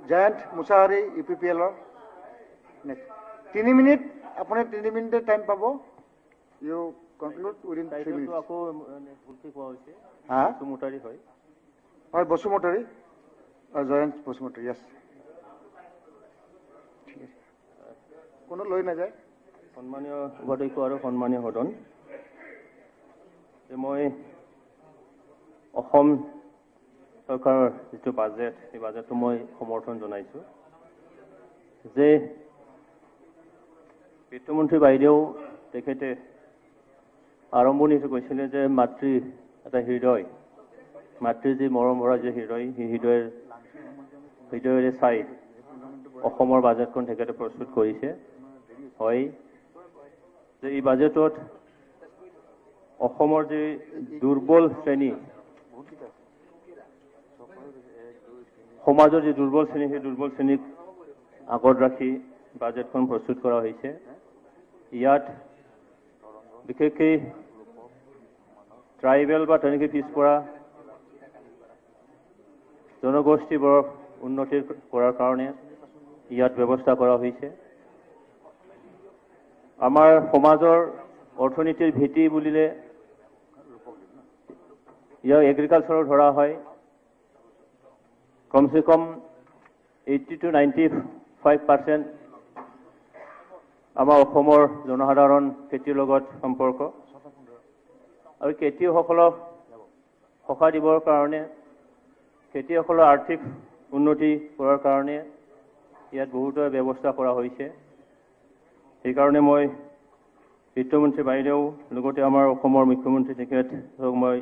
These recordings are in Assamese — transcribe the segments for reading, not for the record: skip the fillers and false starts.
Giant Musahari EPPL. Next. 3 minutes. अपने 3 minute time पाबो. You conclude within 3 minutes. आपको बोलते क्या होते? हाँ. बसुमतारी है. और बसुमतारी. Giant बसुमतारी. Yes. ठीक है. कोनो लोई ना जाए. सम्मानीय उपाध्यक्ष और सम्मानीय सदन. মই অসম সরকারের যে বাজেট এই বাজেটটো মই সমর্থন জানাইছো যে বিত্তমন্ত্রী বাইদেউ তেখেতে আরম্ভণিতে কৈছিলে যে মাতৃ এটা হৃদয় মাতৃৰ যে মৰম ভৰা যে হৃদয় সেই হৃদয়েৰে চাই অসমৰ বাজেটখন তেখেতে প্ৰস্তুত কৰিছে হয় যে এই বাজেটত অসমৰ যে দুৰ্বল শ্ৰেণী সমাজৰ যে দুৰ্বল শ্ৰেণী সেই দুৰ্বল শ্ৰেণীক আগত ৰাখি বাজেটখন প্ৰস্তুত কৰা হৈছে ইয়াত বিশেষকৈ ট্ৰাইবেল বা তেনেকৈ পিছপৰা জনগোষ্ঠীবোৰৰ উন্নতি কৰাৰ কাৰণে ইয়াত ব্যৱস্থা কৰা হৈছে আমাৰ সমাজৰ অৰ্থনীতিৰ ভিত্তি বুলিলে ইয়াৰ এগ্ৰিকালচাৰৰ ধৰা হয় কমসে কম 80 to 95% আমাৰ অসমৰ জনসাধাৰণ খেতিৰ লগত সম্পৰ্ক আৰু খেতিয়কসকলক সহায় দিবৰ কাৰণে খেতিয়কসকলৰ আৰ্থিক উন্নতি কৰাৰ কাৰণে ইয়াত বহুতো ব্যৱস্থা কৰা হৈছে এই কাৰণে মই বিত্তমন্ত্ৰী বাইদেউ লগতে আমাৰ অসমৰ মুখ্যমন্ত্ৰী তেখেতক মই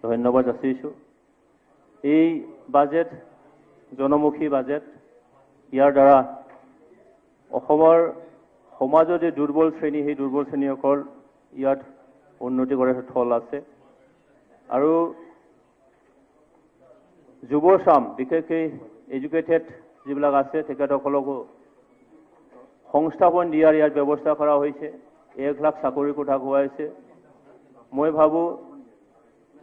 ধন্যবাদ যাচিছোঁ এই বাজেট জনমুখী বাজেট ইয়াৰ দ্বাৰা অসমৰ সমাজৰ যে দুৰ্বল শ্ৰেণী সেই দুৰ্বল শ্ৰেণীসকল ইয়াত উন্নতি কৰাৰ থল আছে আৰু যুৱচাম বিশেষকৈ এডুকেটেড যিবিলাক আছে তেখেতসকলকো সংস্থাপন দিয়াৰ ইয়াত ব্যৱস্থা কৰা হৈছে 1 লাখ চাকৰিৰ কথা কোৱা হৈছে মই ভাবো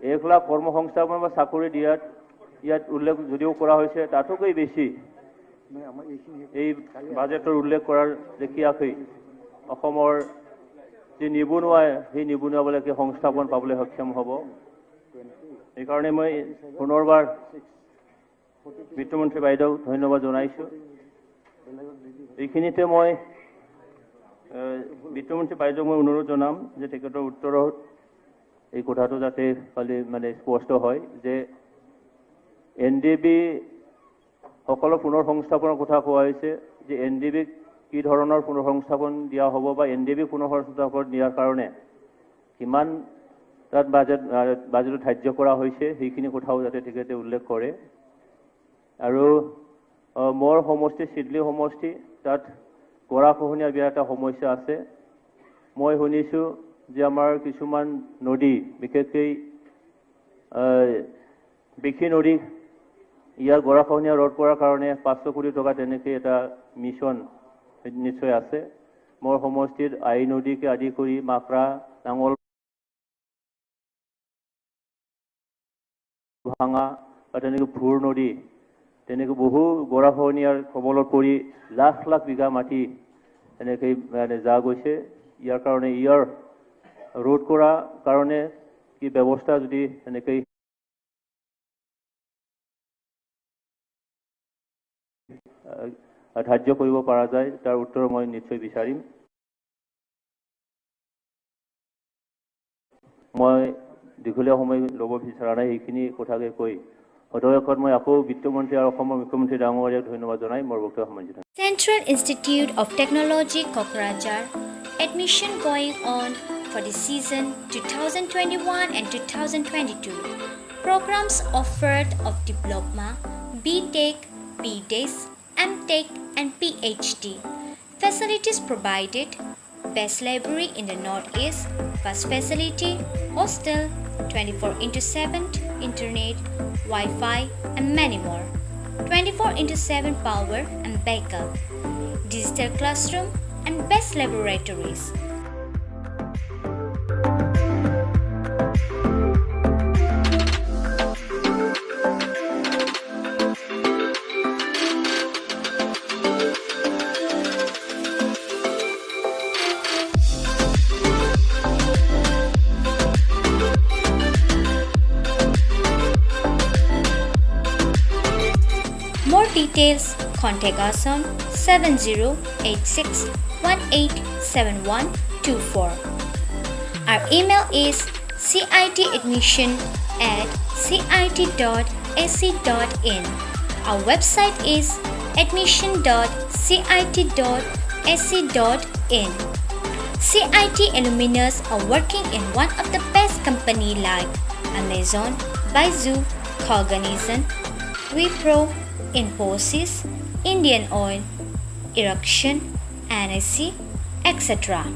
1 লাখ কৰ্মসংস্থাপন বা চাকৰি দিয়াত ইয়াত উল্লেখ যদিও কৰা হৈছে তাতকৈ বেছি এই বাজেটৰ উল্লেখ কৰাৰ দেখিয়াকৈ অসমৰ যে নিবনুৱা সেই নিবনুৱাবিলাকে সংস্থাপন পাবলৈ সক্ষম হ'ব এই কাৰণে মই পুনৰবাৰ বিত্তমন্ত্ৰী বাইদেউ ধন্যবাদ জনাইছোঁ এইখিনিতে মই বিত্তমন্ত্ৰী বাইদেউক মই অনুৰোধ জনাম যে তেখেতৰ উত্তৰত এই কথাটো যাতে খালি মানে স্পষ্ট হয় যে এনডিবি সকলো পুনৰ সংস্থাপনৰ কথা কোৱা হৈছে যে এনডিবিক কি ধৰণৰ পুনৰ সংস্থাপন দিয়া হ'ব বা এনডিবি পুনৰ সংস্থাপন দিয়াৰ কাৰণে কিমান তাত বাজেট ধাৰ্য কৰা হৈছে সেইখিনি কথাও যাতে তেখেতে উল্লেখ কৰে আৰু মোৰ সমষ্টি চিডলি সমষ্টি তাত গৰাখহনীয়াৰ বিৰাট এটা সমস্যা আছে মই শুনিছোঁ যে আমাৰ কিছুমান নদী বিশেষকৈ বিখি নদী ইয়াৰ গৰাখহনীয়া ৰোধ কৰাৰ কাৰণে 500 কোটি টকা তেনেকৈ এটা মিছন নিশ্চয় আছে মোৰ সমষ্টিত আই নদীকে আদি কৰি মাকৰা নাঙল ভাঙা বা তেনেকৈ ভুৰ নদী তেনেকৈ বহু গৰাখহনীয়াৰ কবলত পৰি লাখ লাখ বিঘা মাটি এনেকৈ যা গৈছে ইয়াৰ কাৰণে ইয়াৰ ৰোধ কৰাৰ কাৰণে কি ব্যৱস্থা যদি এনেকৈ ধাৰ্য কৰিব পৰা যায় তাৰ উত্তৰ মই নিশ্চয় বিচাৰিম মই দীঘলীয়া সময় ল'ব বিচৰা নাই এইখিনি কথাকে কৈ অধ্যক্ষত মই আকৌ বিত্তমন্ত্ৰী আৰু অসমৰ মুখ্যমন্ত্ৰী ডাঙৰীয়াক ধন্যবাদ জনাই মোৰ বক্তব্য সামৰণি মাৰিছোঁ Central Institute of Technology Kokrajhar admission going on for the season 2021 and 2022 programs offered of diploma BTech BDes MTech and PhD facilities provided best library in the northeast bus facility hostel 24/7 internet Wi-Fi and many more 24/7 power and backup digital classroom and best laboratories details, contact us on 7086187124. Our email is citadmission@cit.ac.in. Our website is admission.cit.ac.in. CIT alumnus are working in one of the best companies like Amazon, Baidu, Cognizant, Wipro, Infosys, Indian Oil, Erection, NIC, etc.